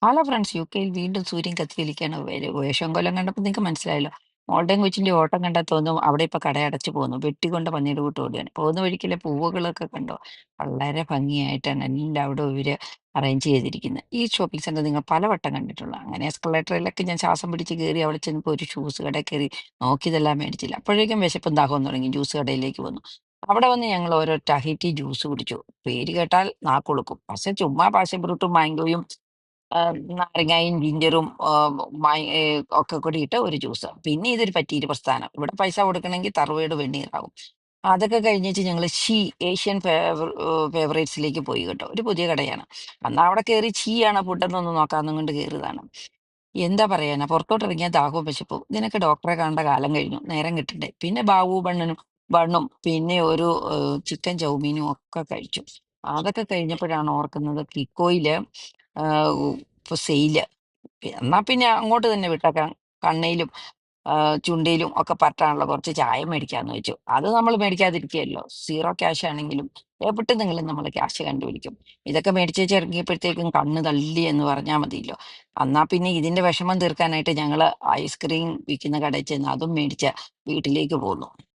Hello friends, യുകെയിൽ വീണ്ടും സൂര്യൻ കത്തിയൊലിക്കാണ്. വേഷം കൊല്ലം കണ്ടപ്പോൾ നിങ്ങൾക്ക് മനസ്സിലായല്ലോ. മോളുടെയും കൊച്ചിന്റെ ഓട്ടം കണ്ടാൽ തോന്നും അവിടെ ഇപ്പൊ കടയടച്ചു പോകുന്നു. വെട്ടിക്കൊണ്ട് പന്നിയുടെ കൂട്ട് ഓടുകയാണ്. പോകുന്ന വഴിക്കിലെ പൂവുകളൊക്കെ കണ്ടോ? വളരെ ഭംഗിയായിട്ടാണ് എല്ലാവിടും ഇവര് അറേഞ്ച് ചെയ്തിരിക്കുന്നത്. ഈ ഷോപ്പിംഗ് സെന്റർ നിങ്ങൾ പലവട്ടം കണ്ടിട്ടുള്ള. അങ്ങനെ എസ്കലേറ്ററിലൊക്കെ ഞാൻ ശ്വാസം പിടിച്ച് കയറി അവിടെ ചെന്നപ്പോൾ ഒരു ജ്യൂസ് കടയിൽ കയറി നോക്കിയതെല്ലാം മേടിച്ചില്ല. അപ്പോഴേക്കും വിശപ്പും ദാഹവും തുടങ്ങി. ജ്യൂസ് കടയിലേക്ക് വന്നു. അവിടെ വന്ന് ഞങ്ങൾ ഓരോ ടഹീറ്റി ജ്യൂസ് കുടിച്ചു. പേര് കേട്ടാൽ നാക്കൊളുക്കും, പക്ഷെ ചുമ്മാ പാഷൻ ഫ്രൂട്ടും മാംഗോയും നാരങ്ങയും ജിഞ്ചറും ഒക്കെ കൂടി ഇട്ട ഒരു ജ്യൂസ്. പിന്നെ ഇതൊരു പറ്റിയൊരു പ്രസ്ഥാനം. ഇവിടെ പൈസ കൊടുക്കണമെങ്കിൽ തറുവേട് വെണ്ണീറാവും. അതൊക്കെ കഴിഞ്ഞിട്ട് ഞങ്ങൾ ഏഷ്യൻ ഫേവറേറ്റ്സിലേക്ക് പോയി കേട്ടോ. ഒരു പുതിയ കടയാണ്. അന്ന് അവിടെ കയറി ആണ് ഫുഡെന്നൊന്ന് നോക്കാമെന്നും കൊണ്ട് കയറിയതാണ്. എന്താ പറയാനാ, പുറത്തോട്ട് ഇറങ്ങിയ ദാഹവും വിശപ്പും. ഇതിനൊക്കെ ഡോക്ടറെ കാണേണ്ട കാലം കഴിഞ്ഞു. നേരം കിട്ടണ്ടേ. പിന്നെ ബാവു ബണ്ണും പിന്നെ ഒരു ചിക്കൻ ചൗമീനും ഒക്കെ കഴിച്ചു. അതൊക്കെ കഴിഞ്ഞപ്പോഴാണ് ഓർക്കുന്നത് കിക്കോയില് ഇപ്പൊ സെയില്. എന്നാ പിന്നെ അങ്ങോട്ട് തന്നെ വിട്ടേക്കാം. കണ്ണയിലും ചുണ്ടയിലും ഒക്കെ പറ്റാനുള്ള കുറച്ച് ചായ മേടിക്കാന്ന് വെച്ചു. അത് നമ്മൾ മേടിക്കാതിരിക്കുകയല്ലോ. സീറോ ക്യാഷ് ആണെങ്കിലും എവിടെന്നെങ്കിലും നമ്മൾ ക്യാഷ് കണ്ടുപിടിക്കും. ഇതൊക്കെ മേടിച്ചേച്ച് ഇറങ്ങിയപ്പോഴത്തേക്കും കണ്ണ് തള്ളി എന്ന് പറഞ്ഞാൽ മതിയല്ലോ. എന്നാ പിന്നെ ഇതിന്റെ വിഷമം തീർക്കാനായിട്ട് ഞങ്ങൾ ഐസ്ക്രീം വിൽക്കുന്ന കടയിൽ ചെന്ന് അതും മേടിച്ച് വീട്ടിലേക്ക് പോന്നു.